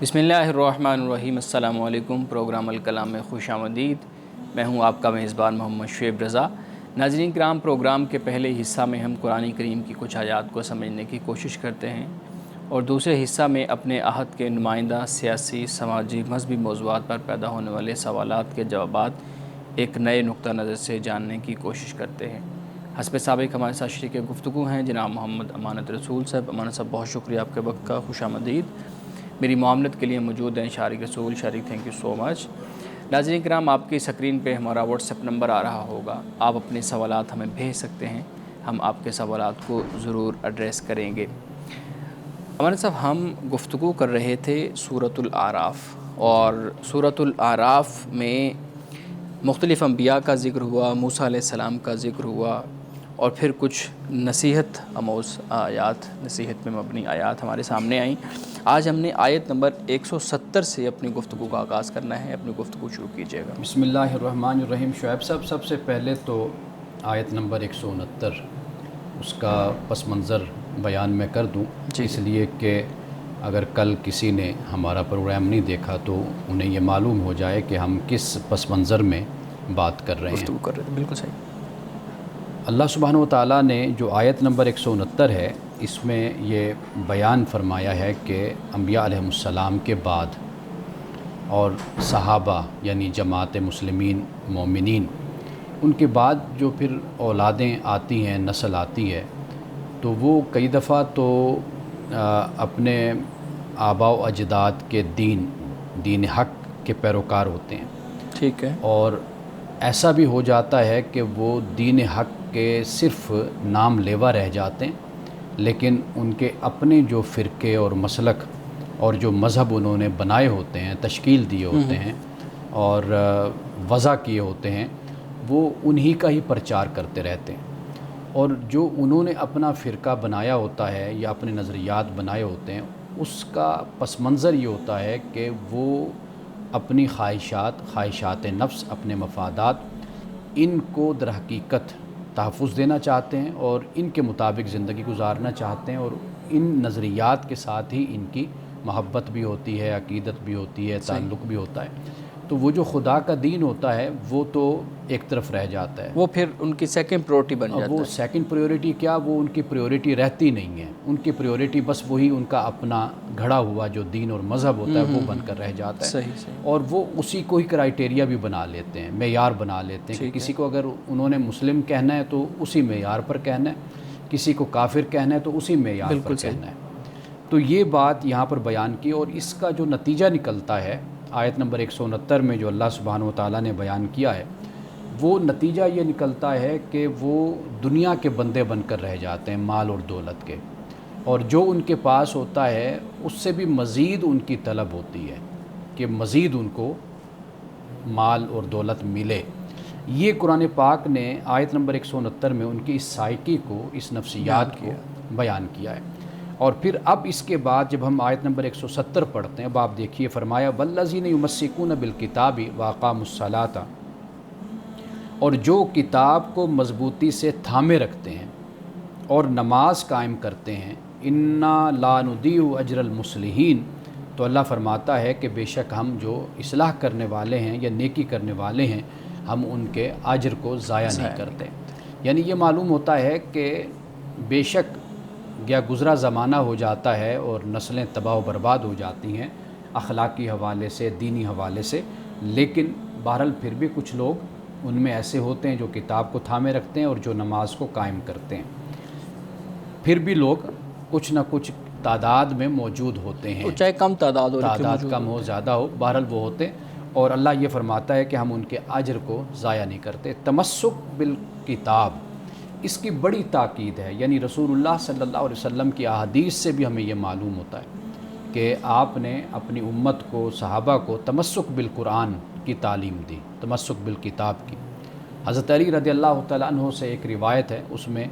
بسم اللہ الرحمن الرحیم۔ السلام علیکم۔ پروگرام الکلام میں خوش آمدید۔ میں ہوں آپ کا میزبان محمد شعیب رضا۔ ناظرین کرام، پروگرام کے پہلے حصہ میں ہم قرآن کریم کی کچھ آیات کو سمجھنے کی کوشش کرتے ہیں اور دوسرے حصہ میں اپنے عہد کے نمائندہ سیاسی، سماجی، مذہبی موضوعات پر پیدا ہونے والے سوالات کے جوابات ایک نئے نقطہ نظر سے جاننے کی کوشش کرتے ہیں۔ حسب سابق ہمارے ساتھ شریک گفتگو ہیں جناب محمد امانت رسول صاحب۔ امانت صاحب، بہت شکریہ آپ کے وقت کا، خوش آمدید۔ میری معاملت کے لیے موجود ہیں شارق رسول۔ شارق، تھینک یو سو مچ۔ ناظرین کرام، آپ کی اسکرین پہ ہمارا واٹس ایپ نمبر آ رہا ہوگا، آپ اپنے سوالات ہمیں بھیج سکتے ہیں، ہم آپ کے سوالات کو ضرور ایڈریس کریں گے۔ امانت صاحب، ہم گفتگو کر رہے تھے سورۃ الاعراف، اور سورۃ الاعراف میں مختلف انبیاء کا ذکر ہوا، موسیٰ علیہ السلام کا ذکر ہوا، اور پھر کچھ نصیحت آموز آیات، نصیحت میں مبنی آیات ہمارے سامنے آئیں۔ آج ہم نے آیت نمبر 170 سے اپنی گفتگو کا آغاز کرنا ہے۔ اپنی گفتگو شروع کیجیے گا۔ بسم اللہ الرحمن الرحیم۔ شعیب صاحب، سب سے پہلے تو آیت نمبر 169 اس کا پس منظر بیان میں کر دوں، اس لیے کہ اگر کل کسی نے ہمارا پروگرام نہیں دیکھا تو انہیں یہ معلوم ہو جائے کہ ہم کس پس منظر میں بات کر رہے ہیں۔ گفتگو کر رہے ہیں، بالکل صحیح۔ اللہ سبحانہ و تعالیٰ نے جو آیت نمبر 169 ہے، اس میں یہ بیان فرمایا ہے کہ انبیاء علیہ السلام کے بعد اور صحابہ یعنی جماعت مسلمین، مومنین، ان کے بعد جو پھر اولادیں آتی ہیں، نسل آتی ہے، تو وہ کئی دفعہ تو اپنے آباء و اجداد کے دین حق کے پیروکار ہوتے ہیں، ٹھیک ہے، اور ایسا بھی ہو جاتا ہے کہ وہ دین حق کے صرف نام لیوا رہ جاتے ہیں، لیکن ان کے اپنے جو فرقے اور مسلک اور جو مذہب انہوں نے بنائے ہوتے ہیں، تشکیل دیے ہوتے ہیں اور وضع کیے ہوتے ہیں، وہ انہی کا ہی پرچار کرتے رہتے ہیں۔ اور جو انہوں نے اپنا فرقہ بنایا ہوتا ہے یا اپنے نظریات بنائے ہوتے ہیں، اس کا پس منظر یہ ہوتا ہے کہ وہ اپنی خواہشات نفس، اپنے مفادات، ان کو در حقیقت تحفظ دینا چاہتے ہیں اور ان کے مطابق زندگی گزارنا چاہتے ہیں، اور ان نظریات کے ساتھ ہی ان کی محبت بھی ہوتی ہے، عقیدت بھی ہوتی ہے، تعلق بھی ہوتا ہے۔ تو وہ جو خدا کا دین ہوتا ہے وہ تو ایک طرف رہ جاتا ہے، وہ پھر ان کی سیکنڈ پریورٹی بن جاتا ہے۔ وہ سیکنڈ پریورٹی کیا، وہ ان کی پریورٹی رہتی نہیں ہے، ان کی پریورٹی بس وہی ان کا اپنا گھڑا ہوا جو دین اور مذہب ہوتا ہے وہ بن کر رہ جاتا ہے۔ صحیح۔ اور وہ اسی کو ہی کرائٹیریا بھی بنا لیتے ہیں، معیار بنا لیتے ہیں کہ کسی کو اگر انہوں نے مسلم کہنا ہے تو اسی معیار پر کہنا ہے، کسی کو کافر کہنا ہے تو اسی معیار پر کہنا ہے۔ تو یہ بات یہاں پر بیان کی، اور اس کا جو نتیجہ نکلتا ہے آیت نمبر 169 میں جو اللہ سبحانہ و تعالیٰ نے بیان کیا ہے، وہ نتیجہ یہ نکلتا ہے کہ وہ دنیا کے بندے بن کر رہ جاتے ہیں، مال اور دولت کے، اور جو ان کے پاس ہوتا ہے اس سے بھی مزید ان کی طلب ہوتی ہے کہ مزید ان کو مال اور دولت ملے۔ یہ قرآن پاک نے آیت نمبر 169 میں ان کی اس سائیکی کو، اس نفسیات کو بیان کیا ہے۔ اور پھر اب اس کے بعد جب ہم آیت نمبر 170 پڑھتے ہیں، اب آپ دیکھیے، فرمایا وَالَّذِينَ يُمَسِّكُونَ بِالْكِتَابِ وَأَقَامُوا الصَّلَاةَ، اور جو کتاب کو مضبوطی سے تھامے رکھتے ہیں اور نماز قائم کرتے ہیں، اِنَّا لَا نُضِيعُ أَجْرَ الْمُصْلِحِينَ، تو اللہ فرماتا ہے کہ بے شک ہم جو اصلاح کرنے والے ہیں یا نیکی کرنے والے ہیں، ہم ان کے اجر کو ضائع نہیں کرتے۔ یعنی یہ معلوم ہوتا ہے کہ بے شک یا گزرا زمانہ ہو جاتا ہے اور نسلیں تباہ و برباد ہو جاتی ہیں اخلاقی حوالے سے، دینی حوالے سے، لیکن بہرحال پھر بھی کچھ لوگ ان میں ایسے ہوتے ہیں جو کتاب کو تھامے رکھتے ہیں اور جو نماز کو قائم کرتے ہیں۔ پھر بھی لوگ کچھ نہ کچھ تعداد میں موجود ہوتے ہیں، چاہے کم تعداد ہو، تعداد کم ہو زیادہ ہو، بہرحال وہ ہوتے ہیں، اور اللہ یہ فرماتا ہے کہ ہم ان کے اجر کو ضائع نہیں کرتے۔ تمسک بالکتاب، اس کی بڑی تاکید ہے، یعنی رسول اللہ صلی اللہ علیہ وسلم کی احادیث سے بھی ہمیں یہ معلوم ہوتا ہے کہ آپ نے اپنی امت کو، صحابہ کو تمسک بالقرآن کی تعلیم دی، تمسک بالکتاب کی۔ حضرت علی رضی اللہ تعالیٰ عنہ سے ایک روایت ہے، اس میں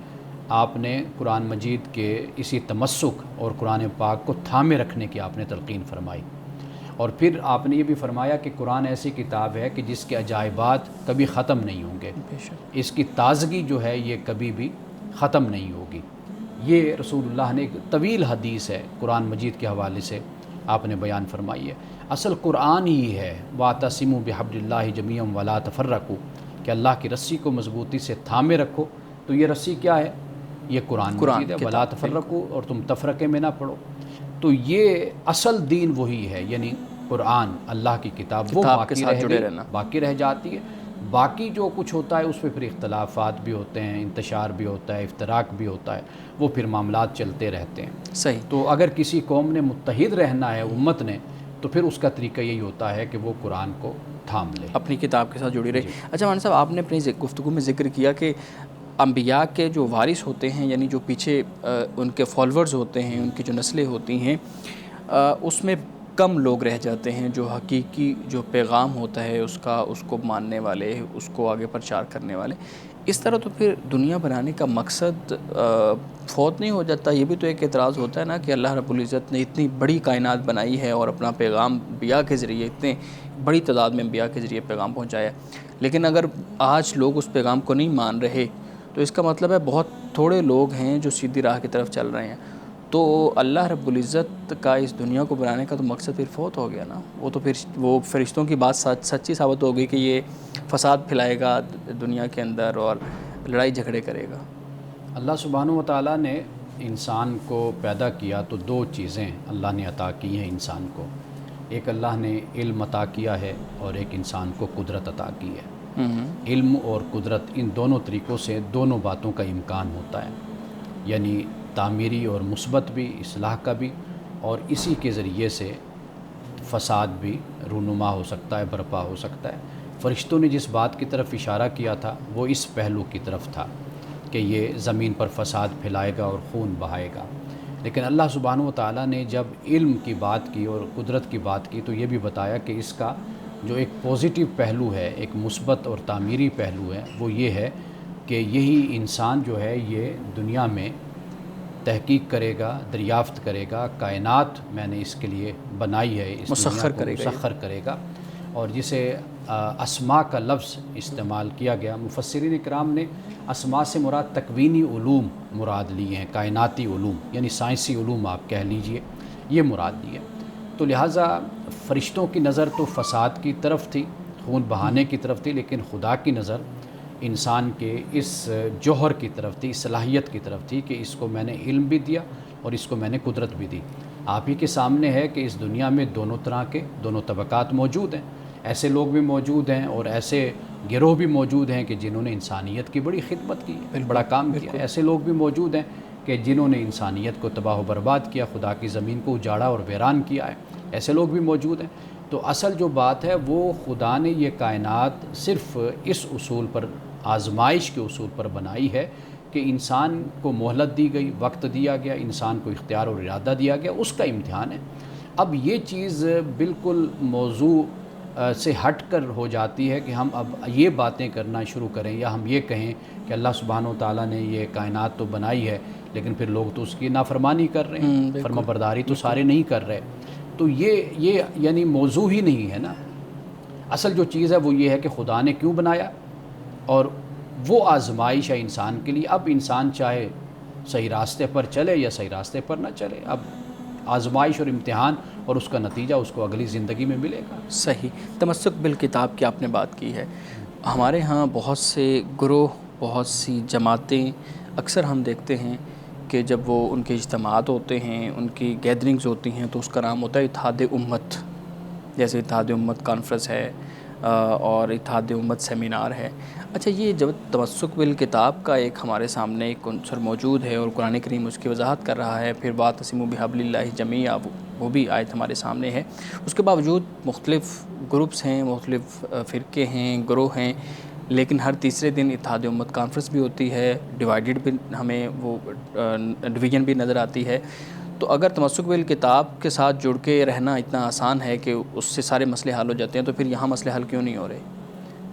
آپ نے قرآن مجید کے اسی تمسک اور قرآن پاک کو تھامے رکھنے کی آپ نے تلقین فرمائی، اور پھر آپ نے یہ بھی فرمایا کہ قرآن ایسی کتاب ہے کہ جس کے عجائبات کبھی ختم نہیں ہوں گے، اس کی تازگی جو ہے یہ کبھی بھی ختم نہیں ہوگی۔ یہ رسول اللہ نے ایک طویل حدیث ہے قرآن مجید کے حوالے سے، آپ نے بیان فرمائی ہے۔ اصل قرآن ہی ہے وَاعْتَصِمُوا بِحَبْلِ اللَّهِ جَمِيعًا وَلَا تَفَرَّقُوا، کہ اللہ کی رسی کو مضبوطی سے تھامے رکھو۔ تو یہ رسی کیا ہے؟ یہ قرآن مجید ہے، وَلَا تَفَرَّقُوا، اور تم تفرقے میں نہ پڑو۔ تو یہ اصل دین وہی ہے، یعنی قرآن، اللہ کی کتاب، وہ باقی رہ جاتی ہے۔ باقی جو کچھ ہوتا ہے اس پہ پھر اختلافات بھی ہوتے ہیں، انتشار بھی ہوتا ہے، افتراق بھی ہوتا ہے، وہ پھر معاملات چلتے رہتے ہیں۔ صحیح۔ تو اگر کسی قوم نے متحد رہنا ہے، امت نے، تو پھر اس کا طریقہ یہی ہوتا ہے کہ وہ قرآن کو تھام لے، اپنی کتاب کے ساتھ جڑی رہے۔ اچھا مولانا صاحب، آپ نے اپنی گفتگو میں ذکر کیا کہ انبیاء کے جو وارث ہوتے ہیں، یعنی جو پیچھے ان کے فالورز ہوتے ہیں، ان کی جو نسلیں ہوتی ہیں، اس میں کم لوگ رہ جاتے ہیں جو حقیقی جو پیغام ہوتا ہے اس کو ماننے والے، اس کو آگے پرچار کرنے والے۔ اس طرح تو پھر دنیا بنانے کا مقصد فوت نہیں ہو جاتا؟ یہ بھی تو ایک اعتراض ہوتا ہے نا کہ اللہ رب العزت نے اتنی بڑی کائنات بنائی ہے اور اپنا پیغام انبیاء کے ذریعے، اتنے بڑی تعداد میں انبیاء کے ذریعے پیغام پہنچایا، لیکن اگر آج لوگ اس پیغام کو نہیں مان رہے تو اس کا مطلب ہے بہت تھوڑے لوگ ہیں جو سیدھی راہ کی طرف چل رہے ہیں۔ تو اللہ رب العزت کا اس دنیا کو بنانے کا تو مقصد پھر فوت ہو گیا نا۔ وہ تو پھر وہ فرشتوں کی بات سچی ثابت ہو گئی کہ یہ فساد پھیلائے گا دنیا کے اندر اور لڑائی جھگڑے کرے گا۔ اللہ سبحانہ و تعالیٰ نے انسان کو پیدا کیا تو دو چیزیں اللہ نے عطا کی ہیں انسان کو۔ ایک اللہ نے علم عطا کیا ہے اور ایک انسان کو قدرت عطا کی ہے۔ علم اور قدرت، ان دونوں طریقوں سے دونوں باتوں کا امکان ہوتا ہے، یعنی تعمیری اور مثبت بھی، اصلاح کا بھی، اور اسی کے ذریعے سے فساد بھی رونما ہو سکتا ہے، برپا ہو سکتا ہے۔ فرشتوں نے جس بات کی طرف اشارہ کیا تھا وہ اس پہلو کی طرف تھا کہ یہ زمین پر فساد پھیلائے گا اور خون بہائے گا، لیکن اللہ سبحانہ و تعالیٰ نے جب علم کی بات کی اور قدرت کی بات کی تو یہ بھی بتایا کہ اس کا جو ایک پوزیٹیو پہلو ہے، ایک مثبت اور تعمیری پہلو ہے، وہ یہ ہے کہ یہی انسان جو ہے یہ دنیا میں تحقیق کرے گا، دریافت کرے گا، کائنات میں نے اس کے لیے بنائی ہے، اس مسخر کرے گا۔ اور جسے اسماء کا لفظ استعمال کیا گیا، مفسرین اکرام نے اسماء سے مراد تکوینی علوم مراد لیے ہیں، کائناتی علوم، یعنی سائنسی علوم آپ کہہ لیجئے، یہ مراد لیے۔ تو لہٰذا فرشتوں کی نظر تو فساد کی طرف تھی، خون بہانے کی طرف تھی، لیکن خدا کی نظر انسان کے اس جوہر کی طرف تھی، صلاحیت کی طرف تھی کہ اس کو میں نے علم بھی دیا اور اس کو میں نے قدرت بھی دی۔ آپ ہی کے سامنے ہے کہ اس دنیا میں دونوں طرح کے دونوں طبقات موجود ہیں، ایسے لوگ بھی موجود ہیں اور ایسے گروہ بھی موجود ہیں کہ جنہوں نے انسانیت کی بڑی خدمت کی، بڑا کام کیا۔ ایسے لوگ بھی موجود ہیں کہ جنہوں نے انسانیت کو تباہ و برباد کیا، خدا کی زمین کو اجاڑا اور ویران کیا ہے، ایسے لوگ بھی موجود ہیں۔ تو اصل جو بات ہے وہ خدا نے یہ کائنات صرف اس اصول پر، آزمائش کے اصول پر بنائی ہے کہ انسان کو مہلت دی گئی، وقت دیا گیا، انسان کو اختیار اور ارادہ دیا گیا، اس کا امتحان ہے۔ اب یہ چیز بالکل موضوع سے ہٹ کر ہو جاتی ہے کہ ہم اب یہ باتیں کرنا شروع کریں یا ہم یہ کہیں کہ اللہ سبحانہ و تعالیٰ نے یہ کائنات تو بنائی ہے لیکن پھر لوگ تو اس کی نافرمانی کر رہے ہیں، فرما برداری تو سارے نہیں کر رہے۔ تو یہ یعنی موضوع ہی نہیں ہے نا۔ اصل جو چیز ہے وہ یہ ہے کہ خدا نے کیوں بنایا اور وہ آزمائش ہے انسان کے لیے۔ اب انسان چاہے صحیح راستے پر چلے یا صحیح راستے پر نہ چلے، اب آزمائش اور امتحان اور اس کا نتیجہ اس کو اگلی زندگی میں ملے گا۔ صحیح۔ تمسک بالکتاب کی آپ نے بات کی ہے۔ ہمارے ہاں بہت سے گروہ، بہت سی جماعتیں، اکثر ہم دیکھتے ہیں کہ جب وہ ان کے اجتماعات ہوتے ہیں، ان کی گیدرنگز ہوتی ہیں تو اس کا نام ہوتا ہے اتحاد امت، جیسے اتحاد امت کانفرنس ہے اور اتحاد امت سیمینار ہے۔ اچھا، یہ جب تمسک بالکتاب کا ایک ہمارے سامنے ایک عنصر موجود ہے اور قرآن کریم اس کی وضاحت کر رہا ہے، پھر واعتصموا بحبل اللہ جمیعا، وہ بھی آیت ہمارے سامنے ہے، اس کے باوجود مختلف گروپس ہیں، مختلف فرقے ہیں، گروہ ہیں، لیکن ہر تیسرے دن اتحاد امت کانفرنس بھی ہوتی ہے، ڈیوائیڈڈ بھی، ہمیں وہ ڈویژن بھی نظر آتی ہے۔ تو اگر تمسک بالکتاب کے ساتھ جڑ کے رہنا اتنا آسان ہے کہ اس سے سارے مسئلے حل ہو جاتے ہیں، تو پھر یہاں مسئلے حل کیوں نہیں ہو رہے؟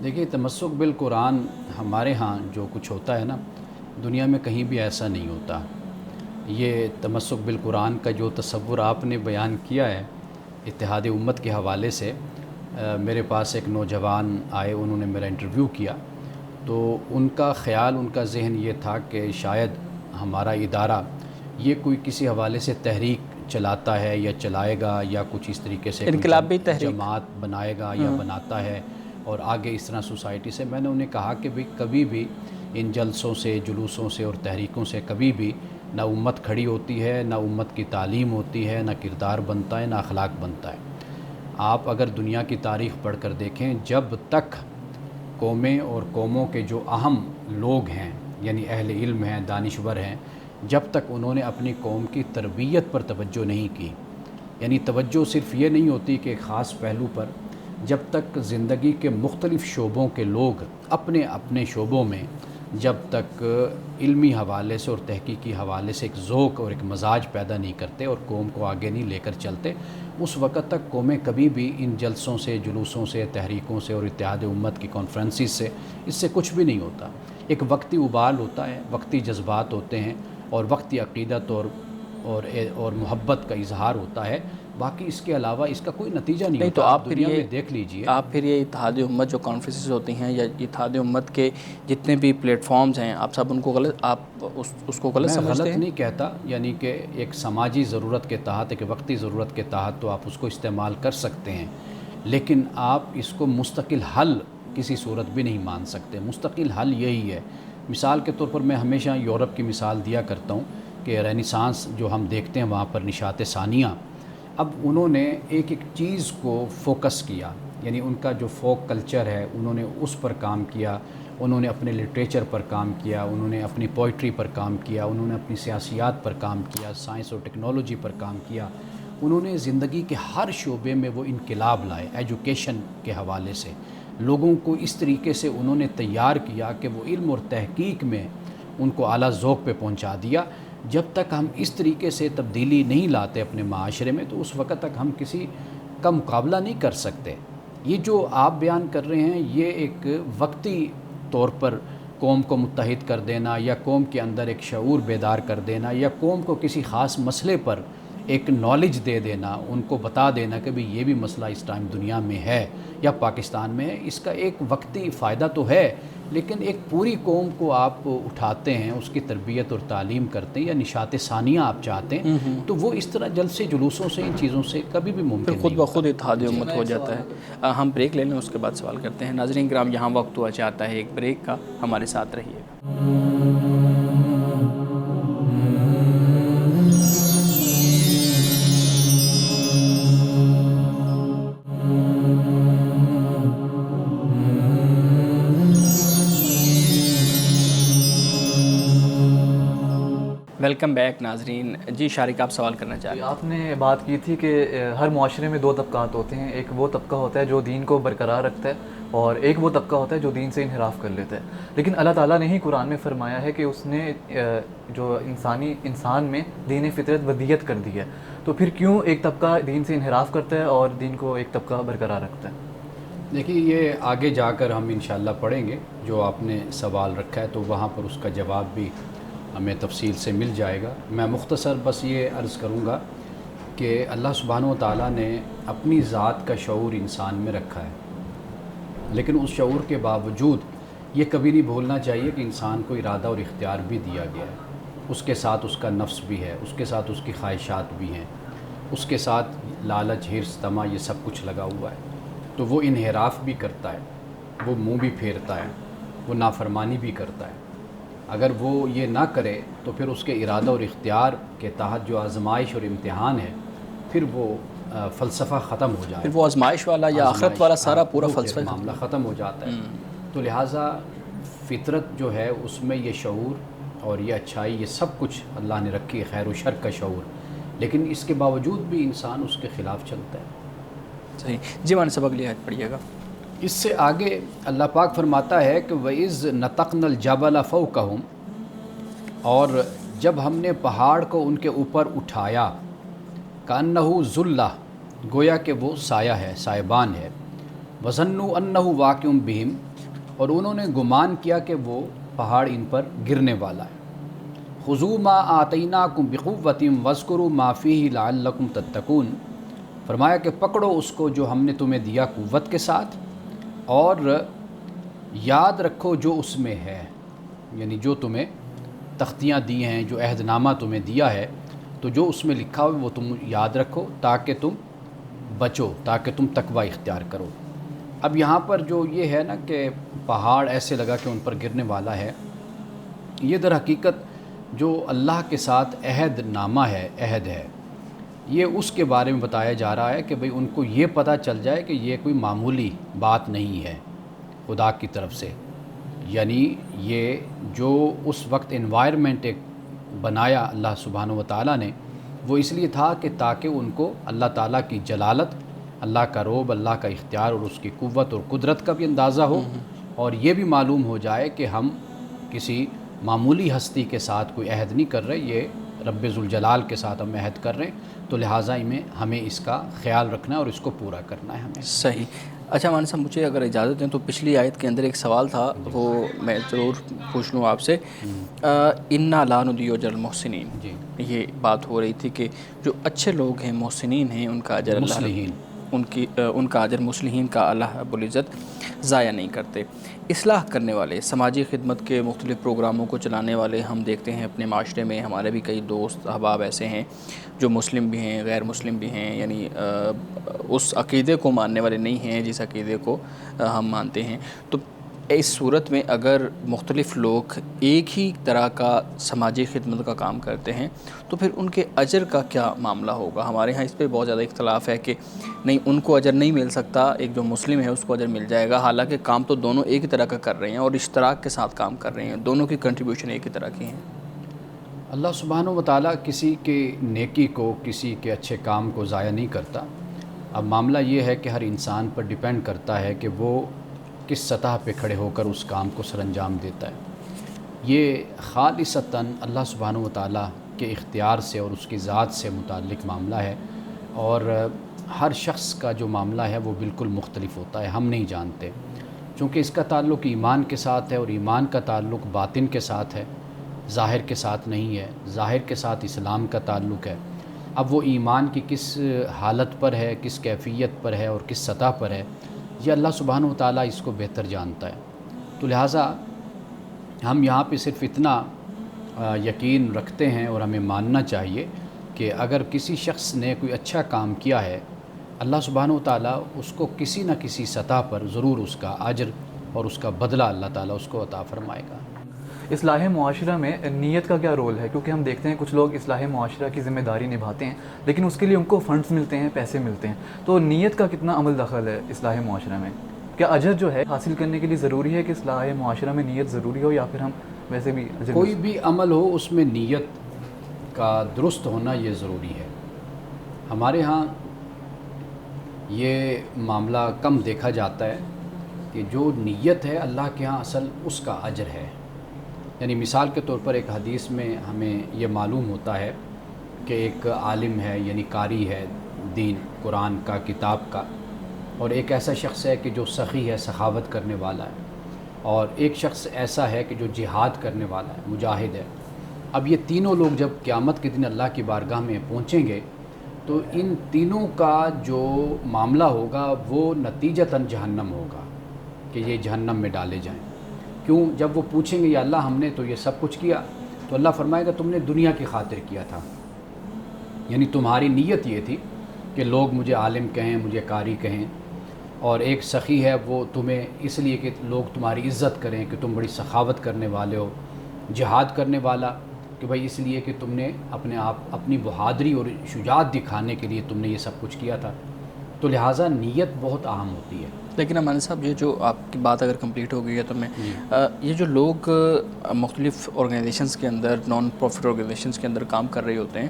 دیکھیے، تمسک بالقرآن ہمارے ہاں جو کچھ ہوتا ہے نا، دنیا میں کہیں بھی ایسا نہیں ہوتا۔ یہ تمسک بالقرآن کا جو تصور آپ نے بیان کیا ہے اتحاد امت کے حوالے سے، میرے پاس ایک نوجوان آئے، انہوں نے میرا انٹرویو کیا، تو ان کا خیال، ان کا ذہن یہ تھا کہ شاید ہمارا ادارہ یہ کوئی کسی حوالے سے تحریک چلاتا ہے یا چلائے گا یا کچھ اس طریقے سے انقلابی تحریک جماعت بنائے گا یا بناتا ہے اور آگے اس طرح سوسائٹی سے. میں نے انہیں کہا کہ بھئی کبھی بھی ان جلسوں سے، جلوسوں سے اور تحریکوں سے کبھی بھی نہ امت کھڑی ہوتی ہے، نہ امت کی تعلیم ہوتی ہے، نہ کردار بنتا ہے، نہ اخلاق بنتا ہے. آپ اگر دنیا کی تاریخ پڑھ کر دیکھیں، جب تک قومیں اور قوموں کے جو اہم لوگ ہیں یعنی اہل علم ہیں، دانشور ہیں، جب تک انہوں نے اپنی قوم کی تربیت پر توجہ نہیں کی، یعنی توجہ صرف یہ نہیں ہوتی کہ ایک خاص پہلو پر، جب تک زندگی کے مختلف شعبوں کے لوگ اپنے اپنے شعبوں میں جب تک علمی حوالے سے اور تحقیقی حوالے سے ایک ذوق اور ایک مزاج پیدا نہیں کرتے اور قوم کو آگے نہیں لے کر چلتے، اس وقت تک قومیں کبھی بھی ان جلسوں سے، جلوسوں سے، تحریکوں سے اور اتحاد امت کی کانفرنسز سے اس سے کچھ بھی نہیں ہوتا. ایک وقتی ابال ہوتا ہے، وقتی جذبات ہوتے ہیں اور وقتی عقیدت اور محبت کا اظہار ہوتا ہے. باقی اس کے علاوہ اس کا کوئی نتیجہ نہیں ہوتا. تو آپ پھر دنیا یہ میں دیکھ لیجئے، آپ پھر یہ اتحاد امت جو کانفرنسز ہوتی ہیں یا اتحاد امت کے جتنے بھی پلیٹ فارمز ہیں، آپ سب ان کو غلط، آپ اس کو غلط میں سمجھتے غلط ہیں؟ نہیں کہتا، یعنی کہ ایک سماجی ضرورت کے تحت، ایک وقتی ضرورت کے تحت تو آپ اس کو استعمال کر سکتے ہیں، لیکن آپ اس کو مستقل حل کسی صورت بھی نہیں مان سکتے. مستقل حل یہی ہے. مثال کے طور پر میں ہمیشہ یورپ کی مثال دیا کرتا ہوں کہ رینیسانس جو ہم دیکھتے ہیں وہاں پر نشاط ثانیہ، اب انہوں نے ایک ایک چیز کو فوکس کیا، یعنی ان کا جو فوک کلچر ہے انہوں نے اس پر کام کیا، انہوں نے اپنے لٹریچر پر کام کیا، انہوں نے اپنی پوئٹری پر کام کیا، انہوں نے اپنی سیاسیات پر کام کیا، سائنس اور ٹیکنالوجی پر کام کیا. انہوں نے زندگی کے ہر شعبے میں وہ انقلاب لائے. ایجوکیشن کے حوالے سے لوگوں کو اس طریقے سے انہوں نے تیار کیا کہ وہ علم اور تحقیق میں ان کو اعلیٰ ذوق پہ پہنچا دیا. جب تک ہم اس طریقے سے تبدیلی نہیں لاتے اپنے معاشرے میں تو اس وقت تک ہم کسی کا مقابلہ نہیں کر سکتے. یہ جو آپ بیان کر رہے ہیں یہ ایک وقتی طور پر قوم کو متحد کر دینا یا قوم کے اندر ایک شعور بیدار کر دینا یا قوم کو کسی خاص مسئلے پر ایک نالج دے دینا، ان کو بتا دینا کہ بھی یہ بھی مسئلہ اس ٹائم دنیا میں ہے یا پاکستان میں ہے، اس کا ایک وقتی فائدہ تو ہے، لیکن ایک پوری قوم کو آپ اٹھاتے ہیں، اس کی تربیت اور تعلیم کرتے ہیں یا نشاط ثانیہ آپ چاہتے ہیں تو وہ اس طرح جلسے جلوسوں سے، ان چیزوں سے کبھی بھی ممکن پھر خود نہیں بخود اتحاد امت ہو جاتا ہے. ہم بریک لے لیں، اس کے بعد سوال کرتے ہیں. ناظرین کرام، یہاں وقت ہوا چاہتا ہے ایک بریک کا، ہمارے ساتھ رہیے گا. ویلکم بیک ناظرین. جی شارق، آپ سوال کرنا چاہ رہے ہیں. آپ نے بات کی تھی کہ ہر معاشرے میں دو طبقات ہوتے ہیں. ایک وہ طبقہ ہوتا ہے جو دین کو برقرار رکھتا ہے اور ایک وہ طبقہ ہوتا ہے جو دین سے انحراف کر لیتا ہے. لیکن اللہ تعالیٰ نے ہی قرآن میں فرمایا ہے کہ اس نے جو انسان میں دین فطرت ودیت کر دی ہے. تو پھر کیوں ایک طبقہ دین سے انحراف کرتا ہے اور دین کو ایک طبقہ برقرار رکھتا ہے؟ دیکھیے، یہ آگے جا کر ہم انشاءاللہ پڑھیں گے. جو آپ نے سوال رکھا ہے تو وہاں پر اس کا جواب بھی ہمیں تفصیل سے مل جائے گا. میں مختصر بس یہ عرض کروں گا کہ اللہ سبحانہ و تعالیٰ نے اپنی ذات کا شعور انسان میں رکھا ہے، لیکن اس شعور کے باوجود یہ کبھی نہیں بھولنا چاہیے کہ انسان کو ارادہ اور اختیار بھی دیا گیا ہے. اس کے ساتھ اس کا نفس بھی ہے، اس کے ساتھ اس کی خواہشات بھی ہیں، اس کے ساتھ لالچ، حرص، طمع، یہ سب کچھ لگا ہوا ہے. تو وہ انحراف بھی کرتا ہے، وہ منہ بھی پھیرتا ہے، وہ نافرمانی بھی کرتا ہے. اگر وہ یہ نہ کرے تو پھر اس کے ارادہ اور اختیار کے تحت جو آزمائش اور امتحان ہے پھر وہ فلسفہ ختم ہو جائے. پھر وہ آزمائش والا یا آخرت والا سارا پورا فلسفہ معاملہ ختم ہو جاتا ہے. تو لہٰذا فطرت جو ہے اس میں یہ شعور اور یہ اچھائی، یہ سب کچھ اللہ نے رکھی ہے، خیر و شر کا شعور، لیکن اس کے باوجود بھی انسان اس کے خلاف چلتا ہے. صحیح. جی مان سبق لیا پڑھیے گا. اس سے آگے اللہ پاک فرماتا ہے کہ وَإِذْ نَتَقْنَا الْجَبَلَ فَوْقَهُمْ، اور جب ہم نے پہاڑ کو ان کے اوپر اٹھایا، كَأَنَّهُ ظُلَّةٌ، گویا کہ وہ سایہ ہے، سائبان ہے، وَظَنُّوا أَنَّهُ وَاقِعٌ بِهِمْ، اور انہوں نے گمان کیا کہ وہ پہاڑ ان پر گرنے والا ہے. خُذُوا مَا آتَيْنَاكُمْ بِقُوَّةٍ وَاذْكُرُوا مَا فِيهِ لَعَلَّكُمْ تَتَّقُونَ، فرمایا کہ پکڑو اس کو جو ہم نے تمہیں دیا قوت کے ساتھ، اور یاد رکھو جو اس میں ہے، یعنی جو تمہیں تختیاں دی ہیں، جو عہد نامہ تمہیں دیا ہے، تو جو اس میں لکھا ہو وہ تم یاد رکھو تاکہ تم بچو، تاکہ تم تقوی اختیار کرو۔ اب یہاں پر جو یہ ہے نا کہ پہاڑ ایسے لگا کہ ان پر گرنے والا ہے، یہ در حقیقت جو اللہ کے ساتھ عہد نامہ ہے، عہد ہے، یہ اس کے بارے میں بتایا جا رہا ہے کہ بھئی ان کو یہ پتہ چل جائے کہ یہ کوئی معمولی بات نہیں ہے خدا کی طرف سے۔ یعنی یہ جو اس وقت انوائرمنٹ ایک بنایا اللہ سبحانہ و تعالیٰ نے، وہ اس لیے تھا کہ تاکہ ان کو اللہ تعالیٰ کی جلالت، اللہ کا روب، اللہ کا اختیار اور اس کی قوت اور قدرت کا بھی اندازہ ہو، اور یہ بھی معلوم ہو جائے کہ ہم کسی معمولی ہستی کے ساتھ کوئی عہد نہیں کر رہے، یہ رب ذوالجلال کے ساتھ ہم عہد کر رہے ہیں، تو لہٰذا ہمیں اس کا خیال رکھنا ہے اور اس کو پورا کرنا ہے ہمیں۔ صحیح۔ اچھا مولانا صاحب، مجھے اگر اجازت دیں تو پچھلی آیت کے اندر ایک سوال تھا، وہ میں ضرور پوچھ لوں آپ سے۔ انا لا نضیع اجر المحسنین، جی، یہ بات ہو رہی تھی کہ جو اچھے لوگ ہیں، محسنین ہیں، ان کا اجر اللہ مصلحین، ان کا اجر مصلحین کا اللہ رب العزت ضائع نہیں کرتے۔ اصلاح کرنے والے، سماجی خدمت کے مختلف پروگراموں کو چلانے والے ہم دیکھتے ہیں اپنے معاشرے میں، ہمارے بھی کئی دوست احباب ایسے ہیں جو مسلم بھی ہیں، غیر مسلم بھی ہیں، یعنی اس عقیدے کو ماننے والے نہیں ہیں جس عقیدے کو ہم مانتے ہیں۔ تو اس صورت میں اگر مختلف لوگ ایک ہی طرح کا سماجی خدمت کا کام کرتے ہیں تو پھر ان کے اجر کا کیا معاملہ ہوگا؟ ہمارے ہاں اس پہ بہت زیادہ اختلاف ہے کہ نہیں، ان کو اجر نہیں مل سکتا، ایک جو مسلم ہے اس کو اجر مل جائے گا، حالانکہ کام تو دونوں ایک ہی طرح کا کر رہے ہیں اور اشتراک کے ساتھ کام کر رہے ہیں، دونوں کی کنٹریبیوشن ایک ہی طرح کی ہیں۔ اللہ سبحانہ و تعالیٰ کسی کے نیکی کو، کسی کے اچھے کام کو ضائع نہیں کرتا۔ اب معاملہ یہ ہے کہ ہر انسان پر ڈیپینڈ کرتا ہے کہ وہ کس سطح پہ کھڑے ہو کر اس کام کو سر انجام دیتا ہے۔ یہ خالصتاً اللہ سبحانہ و تعالیٰ کے اختیار سے اور اس کی ذات سے متعلق معاملہ ہے، اور ہر شخص کا جو معاملہ ہے وہ بالکل مختلف ہوتا ہے، ہم نہیں جانتے، چونکہ اس کا تعلق ایمان کے ساتھ ہے، اور ایمان کا تعلق باطن کے ساتھ ہے، ظاہر کے ساتھ نہیں ہے۔ ظاہر کے ساتھ اسلام کا تعلق ہے، اب وہ ایمان کی کس حالت پر ہے، کس کیفیت پر ہے اور کس سطح پر ہے، یہ اللہ سبحانہ و تعالیٰ اس کو بہتر جانتا ہے۔ تو لہٰذا ہم یہاں پہ صرف اتنا یقین رکھتے ہیں اور ہمیں ماننا چاہیے کہ اگر کسی شخص نے کوئی اچھا کام کیا ہے، اللہ سبحانہ و تعالیٰ اس کو کسی نہ کسی سطح پر ضرور اس کا اجر اور اس کا بدلہ اللہ تعالیٰ اس کو عطا فرمائے گا۔ اصلاح معاشرہ میں نیت کا کیا رول ہے؟ کیونکہ ہم دیکھتے ہیں کچھ لوگ اصلاح معاشرہ کی ذمہ داری نبھاتے ہیں، لیکن اس کے لیے ان کو فنڈز ملتے ہیں، پیسے ملتے ہیں، تو نیت کا کتنا عمل دخل ہے اصلاح معاشرہ میں؟ کیا اجر جو ہے حاصل کرنے کے لیے ضروری ہے کہ اصلاح معاشرہ میں نیت ضروری ہو، یا پھر ہم ویسے بھی کوئی بھی عمل ہو اس میں نیت کا درست ہونا یہ ضروری ہے؟ ہمارے ہاں یہ معاملہ کم دیکھا جاتا ہے کہ جو نیت ہے اللہ کے ہاں اصل اس کا اجر ہے۔ یعنی مثال کے طور پر ایک حدیث میں ہمیں یہ معلوم ہوتا ہے کہ ایک عالم ہے، یعنی قاری ہے دین قرآن کا، کتاب کا، اور ایک ایسا شخص ہے کہ جو سخی ہے، سخاوت کرنے والا ہے، اور ایک شخص ایسا ہے کہ جو جہاد کرنے والا ہے، مجاہد ہے۔ اب یہ تینوں لوگ جب قیامت کے دن اللہ کی بارگاہ میں پہنچیں گے تو ان تینوں کا جو معاملہ ہوگا وہ نتیجتاً جہنم ہوگا کہ یہ جہنم میں ڈالے جائیں۔ کیوں؟ جب وہ پوچھیں گے یا اللہ ہم نے تو یہ سب کچھ کیا، تو اللہ فرمائے گا تم نے دنیا کی خاطر کیا تھا، یعنی تمہاری نیت یہ تھی کہ لوگ مجھے عالم کہیں، مجھے قاری کہیں، اور ایک سخی ہے وہ تمہیں اس لیے کہ لوگ تمہاری عزت کریں کہ تم بڑی سخاوت کرنے والے ہو، جہاد کرنے والا کہ بھائی اس لیے کہ تم نے اپنے آپ اپنی بہادری اور شجاعت دکھانے کے لیے تم نے یہ سب کچھ کیا تھا۔ تو لہٰذا نیت بہت اہم ہوتی ہے۔ لیکن امان صاحب، یہ جو آپ کی بات اگر کمپلیٹ ہو گئی ہے تو میں یہ جو لوگ مختلف آرگنائزیشنز کے اندر، نان پروفٹ آرگنائزیشنز کے اندر کام کر رہے ہوتے ہیں،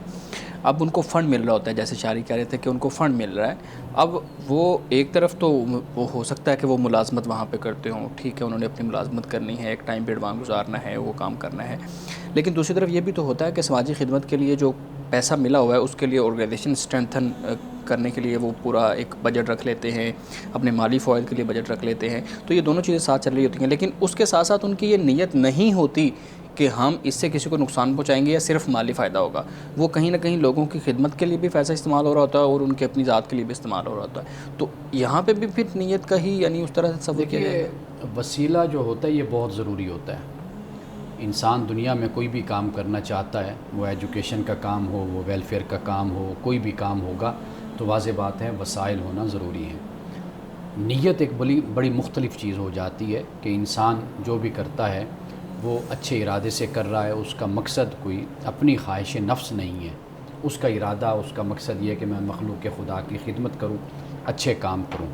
اب ان کو فنڈ مل رہا ہوتا ہے، جیسے شاعری کہہ رہے تھے کہ ان کو فنڈ مل رہا ہے، اب وہ ایک طرف تو وہ ہو سکتا ہے کہ وہ ملازمت وہاں پہ کرتے ہوں، ٹھیک ہے، انہوں نے اپنی ملازمت کرنی ہے، ایک ٹائم پیریڈ وہاں گزارنا ہے، وہ کام کرنا ہے، لیکن دوسری طرف یہ بھی تو ہوتا ہے کہ سماجی خدمت کے لیے جو پیسہ ملا ہوا ہے اس کے لیے آرگنائزیشن اسٹرینتھن کرنے کے لیے وہ پورا ایک بجٹ رکھ لیتے ہیں، اپنے مالی فوائد کے لیے بجٹ رکھ لیتے ہیں، تو یہ دونوں چیزیں ساتھ چل رہی ہوتی ہیں، لیکن اس کے ساتھ ساتھ ان کی یہ نیت نہیں ہوتی کہ ہم اس سے کسی کو نقصان پہنچائیں گے یا صرف مالی فائدہ ہوگا، وہ کہیں نہ کہیں لوگوں کی خدمت کے لیے بھی پیسہ استعمال ہو رہا ہوتا ہے اور ان کے اپنی ذات کے لیے بھی استعمال ہو رہا ہوتا ہے، تو یہاں پہ بھی پھر نیت کا ہی یعنی اس طرح سے تصور کیا جائے گا۔ وسیلہ جو ہوتا ہے یہ بہت ضروری ہوتا ہے، انسان دنیا میں کوئی بھی کام کرنا چاہتا ہے، وہ ایجوکیشن کا کام ہو، وہ ویلفیئر کا کام ہو، کوئی بھی کام ہوگا تو واضح بات ہے وسائل ہونا ضروری ہے۔ نیت ایک بڑی مختلف چیز ہو جاتی ہے کہ انسان جو بھی کرتا ہے وہ اچھے ارادے سے کر رہا ہے، اس کا مقصد کوئی اپنی خواہش نفس نہیں ہے، اس کا ارادہ، اس کا مقصد یہ ہے کہ میں مخلوق خدا کی خدمت کروں، اچھے کام کروں۔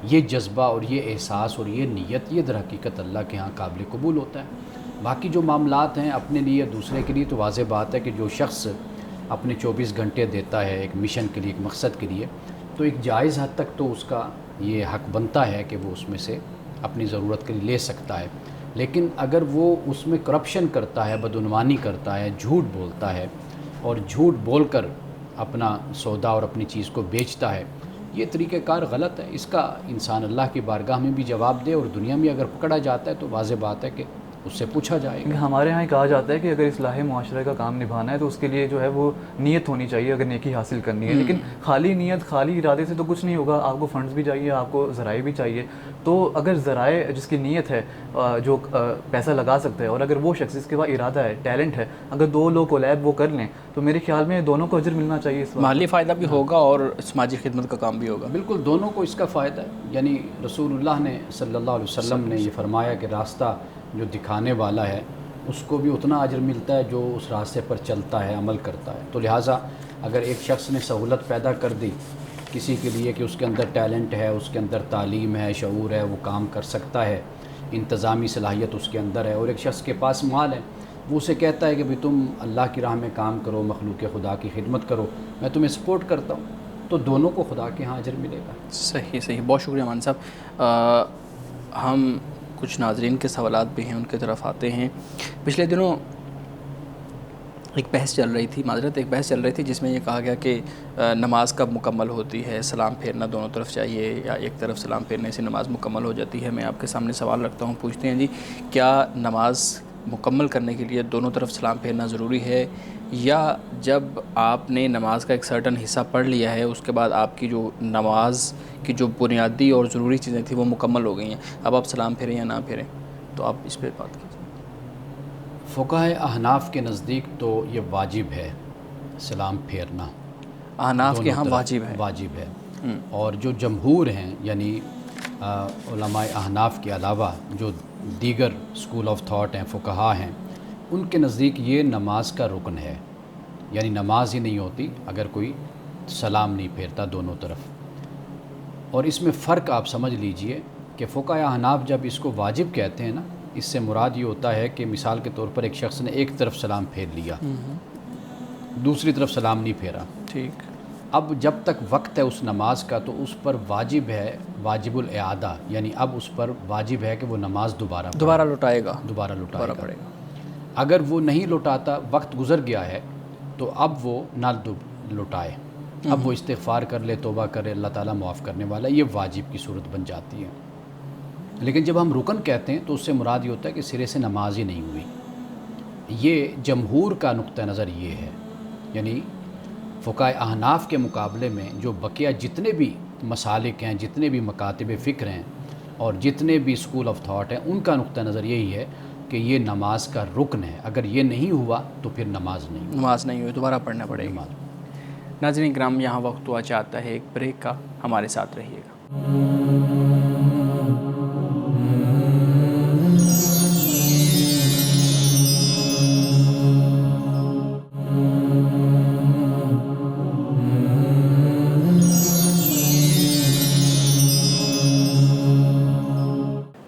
یہ جذبہ اور یہ احساس اور یہ نیت یہ در حقیقت اللہ کے ہاں قابل قبول ہوتا ہے۔ باقی جو معاملات ہیں اپنے لیے دوسرے کے لیے تو واضح بات ہے کہ جو شخص اپنے 24 گھنٹے دیتا ہے ایک مشن کے لیے، ایک مقصد کے لیے، تو ایک جائز حد تک تو اس کا یہ حق بنتا ہے کہ وہ اس میں سے اپنی ضرورت کے لیے لے سکتا ہے۔ لیکن اگر وہ اس میں کرپشن کرتا ہے، بدعنوانی کرتا ہے، جھوٹ بولتا ہے اور جھوٹ بول کر اپنا سودا اور اپنی چیز کو بیچتا ہے، یہ طریقہ کار غلط ہے۔ اس کا انسان اللہ کی بارگاہ میں بھی جواب دے، اور دنیا میں اگر پکڑا جاتا ہے تو واضح بات ہے کہ اس سے پوچھا جائے گا۔ ہمارے ہاں کہا جاتا ہے کہ اگر اصلاح معاشرہ کا کام نبھانا ہے تو اس کے لیے جو ہے وہ نیت ہونی چاہیے، اگر نیکی حاصل کرنی ہے۔ لیکن خالی نیت، خالی ارادے سے تو کچھ نہیں ہوگا، آپ کو فنڈز بھی چاہیے، آپ کو ذرائع بھی چاہیے۔ تو اگر ذرائع جس کی نیت ہے، جو پیسہ لگا سکتا ہے، اور اگر وہ شخص جس کے پاس ارادہ ہے، ٹیلنٹ ہے، اگر دو لوگ کولیب وہ کر لیں تو میرے خیال میں دونوں کو اجر ملنا چاہیے۔ اس مالی فائدہ بھی ہوگا اور سماجی خدمت کا کام بھی ہوگا۔ بالکل، دونوں کو اس کا فائدہ ہے۔ یعنی رسول اللہ نے صلی اللہ علیہ وسلم نے یہ فرمایا کہ راستہ جو دکھانے والا ہے اس کو بھی اتنا اجر ملتا ہے جو اس راستے پر چلتا ہے، عمل کرتا ہے۔ تو لہٰذا اگر ایک شخص نے سہولت پیدا کر دی کسی کے لیے کہ اس کے اندر ٹیلنٹ ہے، اس کے اندر تعلیم ہے، شعور ہے، وہ کام کر سکتا ہے، انتظامی صلاحیت اس کے اندر ہے، اور ایک شخص کے پاس مال ہے، وہ اسے کہتا ہے کہ بھئی تم اللہ کی راہ میں کام کرو، مخلوق خدا کی خدمت کرو، میں تمہیں سپورٹ کرتا ہوں، تو دونوں کو خدا کے ہاں اجر ملے گا۔ صحیح صحیح، بہت شکریہ امان صاحب۔ ہم کچھ ناظرین کے سوالات بھی ہیں، ان کی طرف آتے ہیں۔ پچھلے دنوں ایک بحث چل رہی تھی جس میں یہ کہا گیا کہ نماز کب مکمل ہوتی ہے، سلام پھیرنا دونوں طرف چاہیے یا ایک طرف سلام پھیرنے سے نماز مکمل ہو جاتی ہے۔ میں آپ کے سامنے سوال رکھتا ہوں، پوچھتے ہیں جی، کیا نماز مکمل کرنے کے لیے دونوں طرف سلام پھیرنا ضروری ہے، یا جب آپ نے نماز کا ایک سرٹن حصہ پڑھ لیا ہے اس کے بعد آپ کی جو نماز کی جو بنیادی اور ضروری چیزیں تھیں وہ مکمل ہو گئی ہیں، اب آپ سلام پھیریں یا نہ پھیریں؟ تو آپ اس پہ بات کیجیے۔ فقہائے احناف کے نزدیک تو یہ واجب ہے سلام پھیرنا، احناف کے ہاں واجب ہے۔ اور جو جمہور ہیں یعنی علماء احناف کے علاوہ جو دیگر اسکول آف تھاٹ ہیں، فقہا ہیں، ان کے نزدیک یہ نماز کا رکن ہے، یعنی نماز ہی نہیں ہوتی اگر کوئی سلام نہیں پھیرتا دونوں طرف۔ اور اس میں فرق آپ سمجھ لیجئے کہ فقہائے احناف جب اس کو واجب کہتے ہیں نا، اس سے مراد یہ ہوتا ہے کہ مثال کے طور پر ایک شخص نے ایک طرف سلام پھیر لیا، دوسری طرف سلام نہیں پھیرا، ٹھیک، اب جب تک وقت ہے اس نماز کا تو اس پر واجب ہے واجب الاعادہ، یعنی اب اس پر واجب ہے کہ وہ نماز دوبارہ لوٹائے گا، دوبارہ لوٹائے پڑے گا۔ گا۔ اگر وہ نہیں لوٹاتا، وقت گزر گیا ہے، تو اب وہ نہ لوٹائے، اب وہ استغفار کر لے، توبہ کرے، اللہ تعالیٰ معاف کرنے والا، یہ واجب کی صورت بن جاتی ہے۔ لیکن جب ہم رکن کہتے ہیں تو اس سے مراد یہ ہوتا ہے کہ سرے سے نماز ہی نہیں ہوئی۔ یہ جمہور کا نقطہ نظر یہ ہے، یعنی فقہائے احناف کے مقابلے میں جو بقیہ جتنے بھی مسالک ہیں، جتنے بھی مکاتب فکر ہیں اور جتنے بھی اسکول آف تھاٹ ہیں، ان کا نقطہ نظر یہی ہے کہ یہ نماز کا رکن ہے، اگر یہ نہیں ہوا تو پھر نماز نہیں ہوئی، دوبارہ پڑھنا پڑے گا۔ ناظرین کرام، یہاں وقت ہوا چاہتا ہے ایک بریک کا، ہمارے ساتھ رہیے گا۔